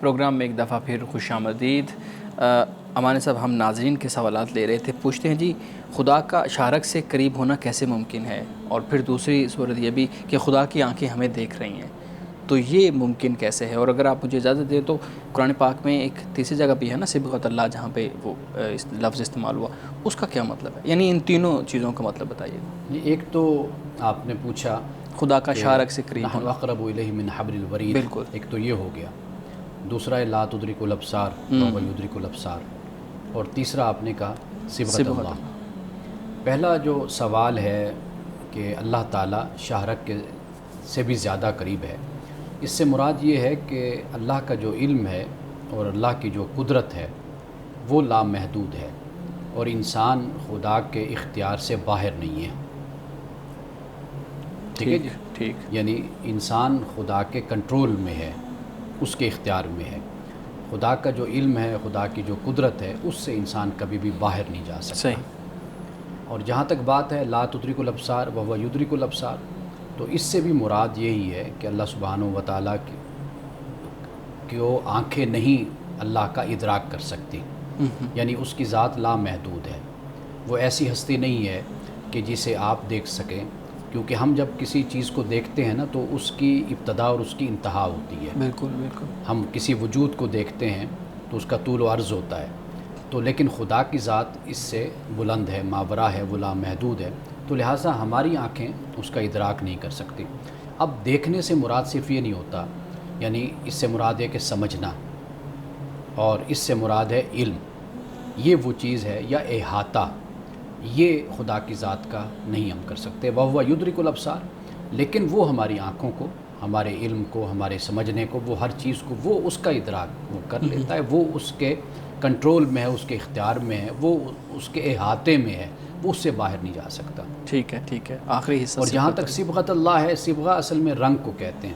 پروگرام میں ایک دفعہ پھر خوش آمدید۔ امان صاحب، ہم ناظرین کے سوالات لے رہے تھے، پوچھتے ہیں جی، خدا کا شارک سے قریب ہونا کیسے ممکن ہے؟ اور پھر دوسری صورت یہ بھی کہ خدا کی آنکھیں ہمیں دیکھ رہی ہیں، تو یہ ممکن کیسے ہے؟ اور اگر آپ مجھے اجازت دیں تو قرآن پاک میں ایک تیسری جگہ بھی ہے نا، صبغۃ اللہ، جہاں پہ وہ لفظ استعمال ہوا، اس کا کیا مطلب ہے؟ یعنی ان تینوں چیزوں کا مطلب بتائیے۔ ایک تو آپ نے پوچھا خدا کا شارک سے قریب ہونا، اقرب الیہ من حبل الورید، بالکل، ایک تو یہ ہو گیا۔ دوسرا ہے لا تدرک الابصار وهو یدرک الابصار، اور تیسرا آپ نے کہا صبغۃ اللہ۔ پہلا جو سوال ہے کہ اللہ تعالیٰ شاہرگ کے سے بھی زیادہ قریب ہے، اس سے مراد یہ ہے کہ اللہ کا جو علم ہے اور اللہ کی جو قدرت ہے وہ لامحدود ہے اور انسان خدا کے اختیار سے باہر نہیں ہے. ٹھیک ہے جی. ٹھیک. یعنی انسان خدا کے کنٹرول میں ہے، اس کے اختیار میں ہے. خدا کا جو علم ہے، خدا کی جو قدرت ہے، اس سے انسان کبھی بھی باہر نہیں جا سکتا. صحیح. اور جہاں تک بات ہے لا تدرک الابصار وهو یدرک الابصار، تو اس سے بھی مراد یہی ہے کہ اللہ سبحانہ و تعالیٰ کی وہ آنکھیں نہیں اللہ کا ادراک کر سکتی. یعنی اس کی ذات لامحدود ہے. وہ ایسی ہستی نہیں ہے کہ جسے آپ دیکھ سکیں، کیونکہ ہم جب کسی چیز کو دیکھتے ہیں نا تو اس کی ابتدا اور اس کی انتہا ہوتی ہے. بالکل بالکل. ہم کسی وجود کو دیکھتے ہیں تو اس کا طول و عرض ہوتا ہے، تو لیکن خدا کی ذات اس سے بلند ہے، ماورا ہے، وہ لامحدود ہے. تو لہٰذا ہماری آنکھیں اس کا ادراک نہیں کر سکتی. اب دیکھنے سے مراد صرف یہ نہیں ہوتا، یعنی اس سے مراد ہے کہ سمجھنا، اور اس سے مراد ہے علم. یہ وہ چیز ہے یا احاطہ، یہ خدا کی ذات کا نہیں ہم کر سکتے. وَهُوَ يُدْرِكُ الْأَبْصَارَ، لیکن وہ ہماری آنکھوں کو، ہمارے علم کو، ہمارے سمجھنے کو، وہ ہر چیز کو، وہ اس کا ادراک وہ کر لیتا ہے. وہ اس کے کنٹرول میں ہے، اس کے اختیار میں ہے، وہ اس کے احاطے میں ہے، وہ اس سے باہر نہیں جا سکتا. ٹھیک ہے. ٹھیک ہے. آخری حصہ. اور جہاں تک صبغۃ اللہ ہے، صبغہ اصل میں رنگ کو کہتے ہیں.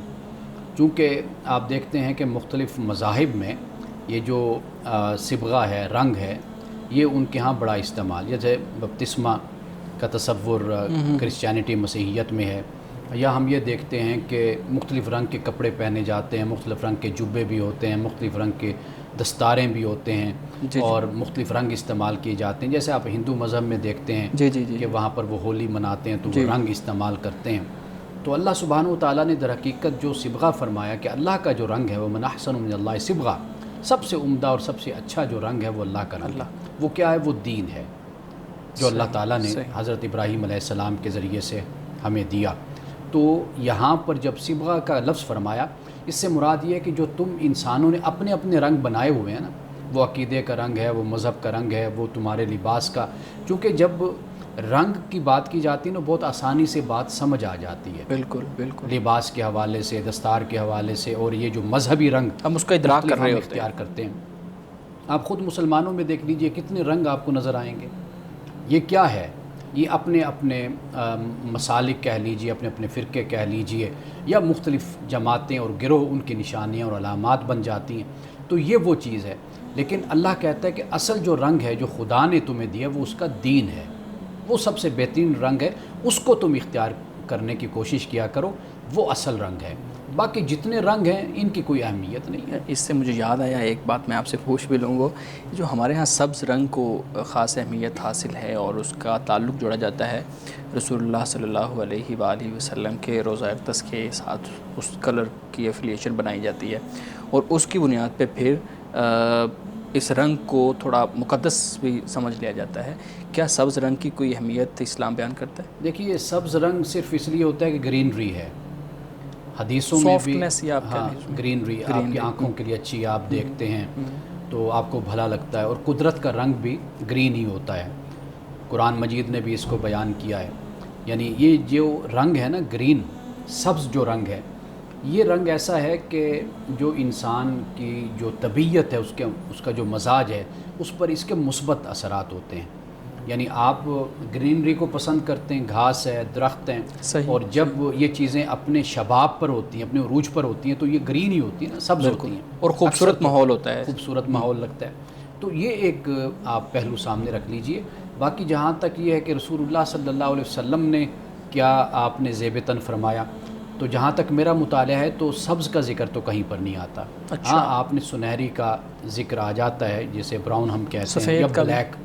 چونکہ آپ دیکھتے ہیں کہ مختلف مذاہب میں یہ جو صبغہ ہے، رنگ ہے، یہ ان کے ہاں بڑا استعمال، جیسے بپتسمہ کا تصور کرسچینٹی مسیحیت میں ہے. یا ہم یہ دیکھتے ہیں کہ مختلف رنگ کے کپڑے پہنے جاتے ہیں، مختلف رنگ کے جبے بھی ہوتے ہیں، مختلف رنگ کے دستاریں بھی ہوتے ہیں، اور مختلف رنگ استعمال کیے جاتے ہیں. جیسے آپ ہندو مذہب میں دیکھتے ہیں کہ وہاں پر وہ ہولی مناتے ہیں تو وہ رنگ استعمال کرتے ہیں. تو اللہ سبحانہ و تعالیٰ نے در حقیقت جو صبغہ فرمایا کہ اللہ کا جو رنگ ہے وہ من احسن من اللہ صبغہ، سب سے عمدہ اور سب سے اچھا جو رنگ ہے وہ اللہ کا رنگ ہے. وہ کیا ہے؟ وہ دین ہے جو اللہ تعالیٰ نے حضرت ابراہیم علیہ السلام کے ذریعے سے ہمیں دیا. تو یہاں پر جب صبغہ کا لفظ فرمایا، اس سے مراد یہ ہے کہ جو تم انسانوں نے اپنے اپنے رنگ بنائے ہوئے ہیں نا، وہ عقیدے کا رنگ ہے، وہ مذہب کا رنگ ہے، وہ تمہارے لباس کا. چونکہ جب رنگ کی بات کی جاتی ہے نا، بہت آسانی سے بات سمجھ آ جاتی ہے. بالکل بالکل. لباس کے حوالے سے، دستار کے حوالے سے، اور یہ جو مذہبی رنگ ہم اس کا ادراک کر رہے ہوتے ہیں، اختیار کرتے ہیں. آپ خود مسلمانوں میں دیکھ لیجئے کتنے رنگ آپ کو نظر آئیں گے. یہ کیا ہے؟ یہ اپنے اپنے مسالک کہہ لیجئے، اپنے اپنے فرقے کہہ لیجئے، یا مختلف جماعتیں اور گروہ ان کی نشانیاں اور علامات بن جاتی ہیں. تو یہ وہ چیز ہے. لیکن اللہ کہتا ہے کہ اصل جو رنگ ہے جو خدا نے تمہیں دیا وہ اس کا دین ہے، وہ سب سے بہترین رنگ ہے. اس کو تم اختیار کرنے کی کوشش کیا کرو، وہ اصل رنگ ہے. باقی جتنے رنگ ہیں ان کی کوئی اہمیت نہیں ہے. اس سے مجھے یاد آیا ایک بات میں آپ سے پوچھ بھی لوں گا. جو ہمارے ہاں سبز رنگ کو خاص اہمیت حاصل ہے اور اس کا تعلق جوڑا جاتا ہے رسول اللہ صلی اللہ علیہ وآلہ وسلم کے روزہ اقدس کے ساتھ، اس کلر کی ایفیلیشن بنائی جاتی ہے، اور اس کی بنیاد پہ پھر اس رنگ کو تھوڑا مقدس بھی سمجھ لیا جاتا ہے. کیا سبز رنگ کی کوئی اہمیت اسلام بیان کرتا ہے؟ دیکھیے، یہ سبز رنگ صرف اس لیے ہوتا ہے کہ گرینری ہے. حدیثوں میں بھی گرینری آپ کی آنکھوں کے لیے اچھی، آپ دیکھتے ہیں تو آپ کو بھلا لگتا ہے. اور قدرت کا رنگ بھی گرین ہی ہوتا ہے. قرآن مجید نے بھی اس کو بیان کیا ہے. یعنی یہ جو رنگ ہے نا، گرین، سبز جو رنگ ہے، یہ رنگ ایسا ہے کہ جو انسان کی جو طبیعت ہے، اس کا جو مزاج ہے، اس پر اس کے مثبت اثرات ہوتے ہیں. یعنی آپ گرینری کو پسند کرتے ہیں، گھاس ہے، درخت ہیں، اور جب یہ چیزیں اپنے شباب پر ہوتی ہیں، اپنے عروج پر ہوتی ہیں، تو یہ گرین ہی ہوتی ہیں نا، سبز ہوتی ہیں، اور خوبصورت ماحول ہوتا ہے، خوبصورت ماحول لگتا ہے. تو یہ ایک آپ پہلو سامنے رکھ لیجئے. باقی جہاں تک یہ ہے کہ رسول اللہ صلی اللہ علیہ وسلم نے کیا آپ نے زیب تن فرمایا، تو جہاں تک میرا مطالعہ ہے تو سبز کا ذکر تو کہیں پر نہیں آتا. ہاں، آپ نے سنہری کا ذکر آ جاتا ہے، جیسے براؤن ہم کہتے ہیں، یا بلیک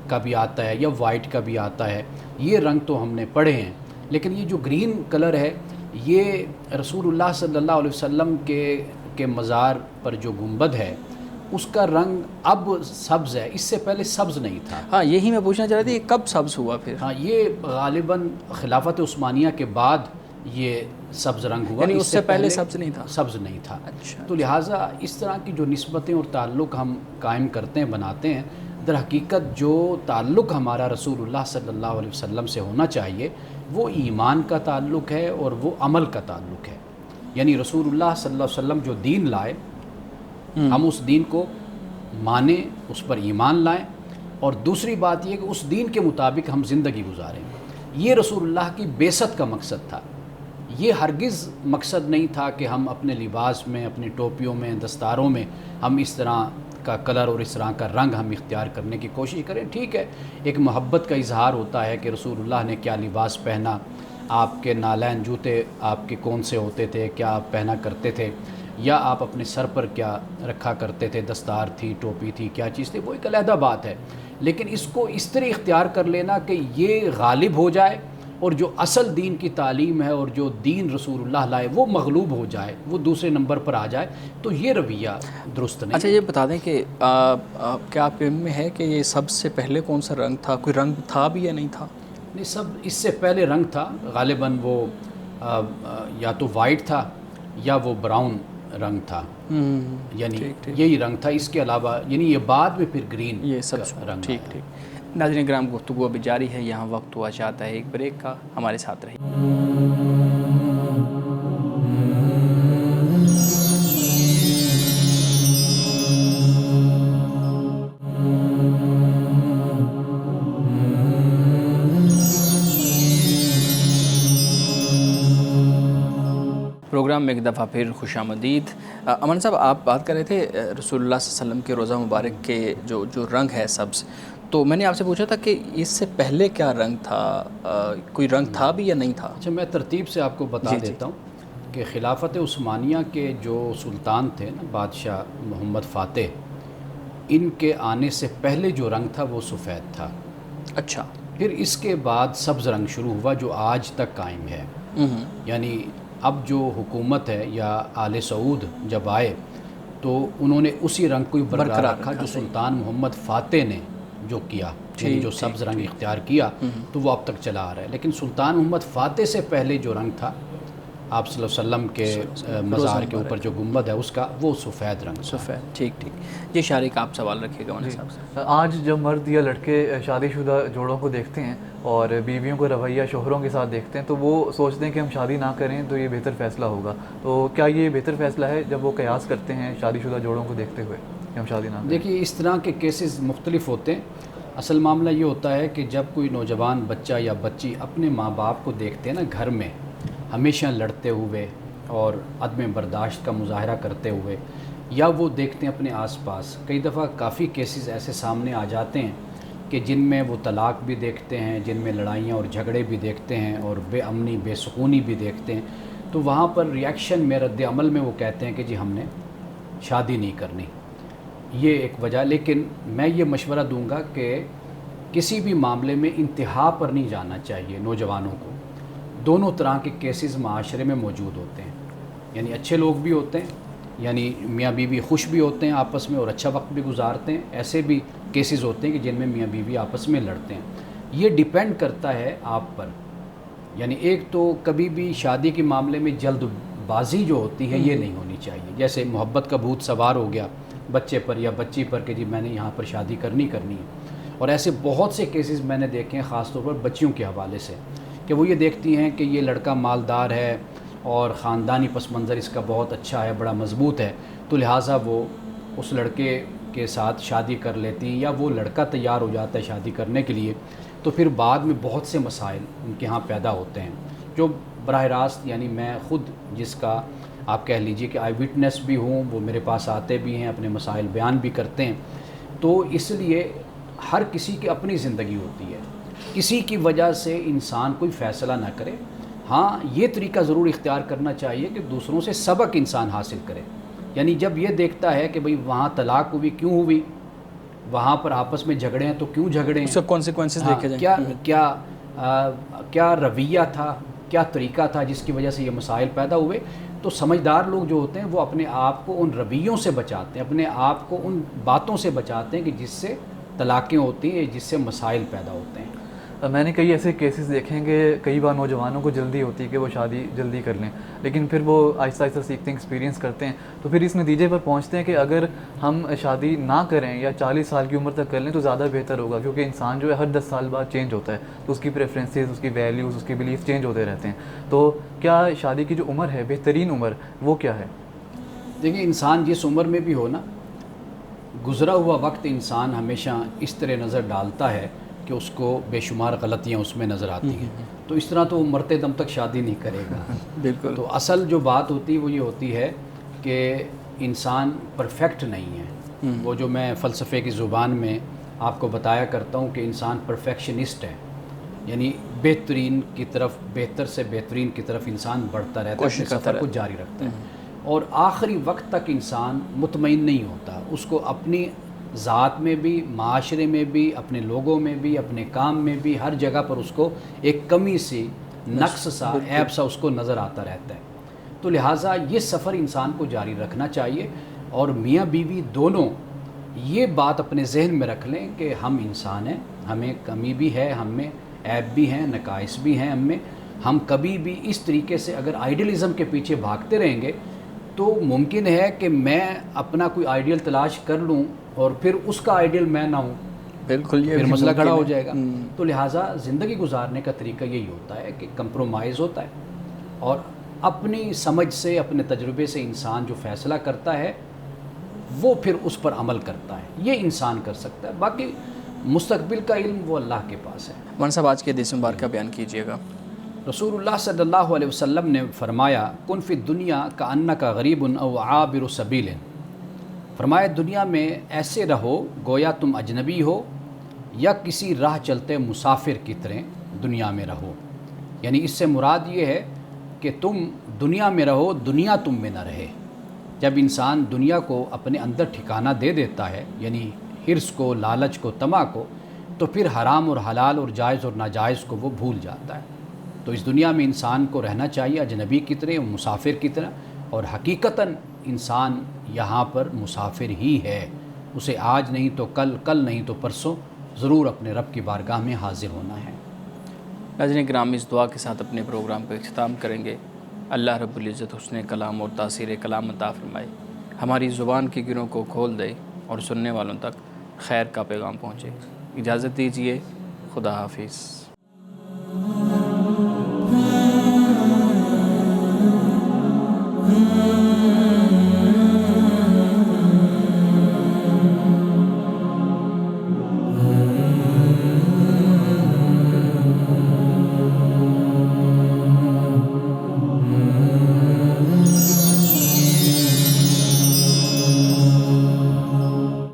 کا بھی آتا ہے، یا وائٹ کا بھی آتا ہے. یہ رنگ تو ہم نے پڑھے ہیں. لیکن یہ جو گرین کلر ہے، یہ رسول اللہ صلی اللہ علیہ وسلم کے مزار پر جو گنبد ہے، اس کا رنگ اب سبز ہے. اس سے پہلے سبز نہیں تھا. ہاں، یہی میں پوچھنا چاہ رہا تھا، یہ کب سبز ہوا پھر؟ ہاں، یہ غالباً خلافت عثمانیہ کے بعد یہ سبز رنگ ہوا. یعنی اس سے پہلے سبز نہیں تھا؟ سبز نہیں تھا. اچھا. تو لہٰذا اس طرح کی جو نسبتیں اور تعلق ہم قائم کرتے ہیں، بناتے ہیں، در حقیقت جو تعلق ہمارا رسول اللہ صلی اللہ علیہ وسلم سے ہونا چاہیے وہ ایمان کا تعلق ہے اور وہ عمل کا تعلق ہے. یعنی رسول اللہ صلی اللہ علیہ وسلم جو دین لائے، ہم اس دین کو مانیں، اس پر ایمان لائیں، اور دوسری بات یہ کہ اس دین کے مطابق ہم زندگی گزاریں۔ یہ رسول اللہ کی بعثت کا مقصد تھا۔ یہ ہرگز مقصد نہیں تھا کہ ہم اپنے لباس میں، اپنی ٹوپیوں میں، دستاروں میں ہم اس طرح کا کلر اور اس طرح کا رنگ ہم اختیار کرنے کی کوشش کریں۔ ٹھیک ہے، ایک محبت کا اظہار ہوتا ہے کہ رسول اللہ نے کیا لباس پہنا، آپ کے نالین جوتے آپ کے کون سے ہوتے تھے، کیا آپ پہنا کرتے تھے، یا آپ اپنے سر پر کیا رکھا کرتے تھے، دستار تھی، ٹوپی تھی، کیا چیز تھی، وہ ایک علیحدہ بات ہے۔ لیکن اس کو اس طرح اختیار کر لینا کہ یہ غالب ہو جائے اور جو اصل دین کی تعلیم ہے اور جو دین رسول اللہ لائے وہ مغلوب ہو جائے، وہ دوسرے نمبر پر آ جائے، تو یہ رویہ درست نہیں۔ اچھا، یہ بتا دیں کہ کیا آپ کے علم میں ہے کہ یہ سب سے پہلے کون سا رنگ تھا؟ کوئی رنگ تھا بھی یا نہیں تھا؟ نہیں، سب اس سے پہلے رنگ تھا غالباً، وہ یا تو وائٹ تھا یا وہ براؤن رنگ تھا، یعنی یہی رنگ تھا۔ اس کے علاوہ یعنی یہ بعد میں پھر گرین یہ سب رنگ۔ ٹھیک ٹھیک۔ ناظرین کرام، گفتگو ابھی جاری ہے، یہاں وقت ہوا چاہتا ہے ایک بریک کا، ہمارے ساتھ رہیے۔ پروگرام میں ایک دفعہ پھر خوش آمدید۔ امن صاحب، آپ بات کر رہے تھے رسول اللہ صلی اللہ علیہ وسلم کے روضہ مبارک کے جو رنگ ہے سبز، تو میں نے آپ سے پوچھا تھا کہ اس سے پہلے کیا رنگ تھا، کوئی رنگ تھا بھی یا نہیں تھا؟ اچھا، میں ترتیب سے آپ کو بتا دیتا ہوں کہ خلافت عثمانیہ کے جو سلطان تھے نا، بادشاہ محمد فاتح، ان کے آنے سے پہلے جو رنگ تھا وہ سفید تھا۔ اچھا، پھر اس کے بعد سبز رنگ شروع ہوا جو آج تک قائم ہے۔ یعنی اب جو حکومت ہے یا آل سعود جب آئے تو انہوں نے اسی رنگ کو برقرار رکھا جو سلطان محمد فاتح نے جو کیا، یعنی جو سبز رنگ اختیار کیا، تو وہ اب تک چلا آ رہا ہے۔ لیکن سلطان محمد فاتح سے پہلے جو رنگ تھا آپ صلی اللہ علیہ وسلم کے مزار کے اوپر جو گنبد ہے اس کا، وہ سفید رنگ تھا۔ سفید، ٹھیک ٹھیک۔ یہ شارق آپ سوال رکھیے گا مولانا صاحب سے۔ آج جب مرد یا لڑکے شادی شدہ جوڑوں کو دیکھتے ہیں اور بیویوں کو رویہ شوہروں کے ساتھ دیکھتے ہیں تو وہ سوچتے ہیں کہ ہم شادی نہ کریں تو یہ بہتر فیصلہ ہوگا، تو کیا یہ بہتر فیصلہ ہے جب وہ قیاس کرتے ہیں شادی شدہ جوڑوں کو دیکھتے ہوئے کہ ہم شادی نہ کریں؟ دیکھیے، اس طرح کے کیسز مختلف ہوتے ہیں۔ اصل معاملہ یہ ہوتا ہے کہ جب کوئی نوجوان بچہ یا بچی اپنے ماں باپ کو دیکھتے ہیں نا گھر میں ہمیشہ لڑتے ہوئے اور عدم برداشت کا مظاہرہ کرتے ہوئے، یا وہ دیکھتے ہیں اپنے آس پاس، کئی دفعہ کافی کیسز ایسے سامنے آ جاتے ہیں کہ جن میں وہ طلاق بھی دیکھتے ہیں، جن میں لڑائیاں اور جھگڑے بھی دیکھتے ہیں اور بے امنی بے سکونی بھی دیکھتے ہیں، تو وہاں پر ریاکشن میں رد عمل میں وہ کہتے ہیں کہ جی ہم نے شادی نہیں کرنی۔ یہ ایک وجہ۔ لیکن میں یہ مشورہ دوں گا کہ کسی بھی معاملے میں انتہا پر نہیں جانا چاہیے نوجوانوں کو۔ دونوں طرح کے کیسز معاشرے میں موجود ہوتے ہیں، یعنی اچھے لوگ بھی ہوتے ہیں، یعنی میاں بیوی خوش بھی ہوتے ہیں آپس میں اور اچھا وقت بھی گزارتے ہیں، ایسے بھی کیسز ہوتے ہیں کہ جن میں میاں بیوی آپس میں لڑتے ہیں۔ یہ ڈیپینڈ کرتا ہے آپ پر۔ یعنی ایک تو کبھی بھی شادی کے معاملے میں جلد بازی جو ہوتی ہے یہ نہیں ہونی چاہیے، جیسے محبت کا بھوت سوار ہو گیا بچے پر یا بچی پر کہ جی میں نے یہاں پر شادی کرنی ہے۔ اور ایسے بہت سے کیسز میں نے دیکھے ہیں خاص طور پر بچیوں کے حوالے سے، کہ وہ یہ دیکھتی ہیں کہ یہ لڑکا مالدار ہے اور خاندانی پس منظر اس کا بہت اچھا ہے، بڑا مضبوط ہے، تو لہٰذا وہ اس لڑکے کے ساتھ شادی کر لیتی ہیں، یا وہ لڑکا تیار ہو جاتا ہے شادی کرنے کے لیے، تو پھر بعد میں بہت سے مسائل ان کے ہاں پیدا ہوتے ہیں جو براہ راست، یعنی میں خود جس کا آپ کہہ لیجئے کہ آئی وٹنس بھی ہوں، وہ میرے پاس آتے بھی ہیں، اپنے مسائل بیان بھی کرتے ہیں۔ تو اس لیے ہر کسی کی اپنی زندگی ہوتی ہے، کسی کی وجہ سے انسان کوئی فیصلہ نہ کرے۔ ہاں، یہ طریقہ ضرور اختیار کرنا چاہیے کہ دوسروں سے سبق انسان حاصل کرے، یعنی جب یہ دیکھتا ہے کہ بھئی وہاں طلاق ہوئی کیوں ہوئی، وہاں پر آپس میں جھگڑے ہیں تو کیوں جھگڑے ہیں، اس کا کانسیکوینسز دیکھے جائیں، کیا رویہ تھا، کیا طریقہ تھا جس کی وجہ سے یہ مسائل پیدا ہوئے، تو سمجھدار لوگ جو ہوتے ہیں وہ اپنے آپ کو ان رویوں سے بچاتے ہیں، اپنے آپ کو ان باتوں سے بچاتے ہیں کہ جس سے طلاقیں ہوتی ہیں، جس سے مسائل پیدا ہوتے ہیں۔ میں نے کئی ایسے کیسز دیکھیں کہ کئی بار نوجوانوں کو جلدی ہوتی ہے کہ وہ شادی جلدی کر لیں، لیکن پھر وہ آہستہ آہستہ سیکھتے ہیں، ایکسپیرینس کرتے ہیں، تو پھر اس نتیجے پر پہنچتے ہیں کہ اگر ہم شادی نہ کریں یا 40 سال کی عمر تک کر لیں تو زیادہ بہتر ہوگا، کیونکہ انسان جو ہے ہر 10 سال بعد چینج ہوتا ہے، تو اس کی پریفرنسز، اس کی ویلیوز، اس کی بلیف چینج ہوتے رہتے ہیں۔ تو کیا شادی کی جو عمر ہے، بہترین عمر، وہ کیا ہے؟ دیکھیں، انسان جس عمر میں بھی ہو نا، گزرا ہوا وقت انسان ہمیشہ اس طرح نظر ڈالتا ہے کہ اس کو بے شمار غلطیاں اس میں نظر آتی ہیں، تو اس طرح تو وہ مرتے دم تک شادی نہیں کرے گا۔ بالکل۔ تو اصل جو بات ہوتی ہے وہ یہ ہوتی ہے کہ انسان پرفیکٹ نہیں ہے۔ وہ جو میں فلسفے کی زبان میں آپ کو بتایا کرتا ہوں کہ انسان پرفیکشنسٹ ہے، یعنی بہترین کی طرف، بہتر سے بہترین کی طرف انسان بڑھتا رہتا ہے، اپنے سفر کو جاری رکھتا ہے، اور آخری وقت تک انسان مطمئن نہیں ہوتا۔ اس کو اپنی ذات میں بھی، معاشرے میں بھی، اپنے لوگوں میں بھی، اپنے کام میں بھی، ہر جگہ پر اس کو ایک کمی سی، نقص سا، عیب سا اس کو نظر آتا رہتا ہے۔ تو لہٰذا یہ سفر انسان کو جاری رکھنا چاہیے، اور میاں بیوی دونوں یہ بات اپنے ذہن میں رکھ لیں کہ ہم انسان ہیں، ہمیں کمی بھی ہے، ہم میں عیب بھی ہیں، نقائص بھی ہیں ہم میں۔ ہم کبھی بھی اس طریقے سے اگر آئیڈیلزم کے پیچھے بھاگتے رہیں گے تو ممکن ہے کہ میں اپنا کوئی آئیڈیل تلاش کر لوں اور پھر اس کا آئیڈیل میں نہ ہوں، بالکل، یہ پھر بھی مسئلہ ممکن کھڑا ہو ہے۔ جائے گا۔ تو لہٰذا زندگی گزارنے کا طریقہ یہی ہوتا ہے کہ کمپرومائز ہوتا ہے، اور اپنی سمجھ سے، اپنے تجربے سے انسان جو فیصلہ کرتا ہے وہ پھر اس پر عمل کرتا ہے۔ یہ انسان کر سکتا ہے، باقی مستقبل کا علم وہ اللہ کے پاس ہے۔ مولانا صاحب آج کے حدیث مبارکہ بیان کیجیے گا۔ رسول اللہ صلی اللہ علیہ وسلم نے فرمایا، کن فی الدنیا کأنک غریب او عابر سبیل، فرمایا دنیا میں ایسے رہو گویا تم اجنبی ہو یا کسی راہ چلتے مسافر کی طرح دنیا میں رہو۔ یعنی اس سے مراد یہ ہے کہ تم دنیا میں رہو، دنیا تم میں نہ رہے۔ جب انسان دنیا کو اپنے اندر ٹھکانہ دے دیتا ہے، یعنی حرص کو، لالچ کو، طمع کو، تو پھر حرام اور حلال اور جائز اور ناجائز کو وہ بھول جاتا ہے۔ تو اس دنیا میں انسان کو رہنا چاہیے اجنبی کی طرح، مسافر کی طرح، اور حقیقتاً انسان یہاں پر مسافر ہی ہے۔ اسے آج نہیں تو کل، کل نہیں تو پرسوں ضرور اپنے رب کی بارگاہ میں حاضر ہونا ہے۔ ناظرین کرام، اس دعا کے ساتھ اپنے پروگرام کا اختتام کریں گے۔ اللہ رب العزت حسن کلام اور تاثیر کلام عطا فرمائے، ہماری زبان کی گروں کو کھول دے اور سننے والوں تک خیر کا پیغام پہنچے۔ اجازت دیجیے، خدا حافظ۔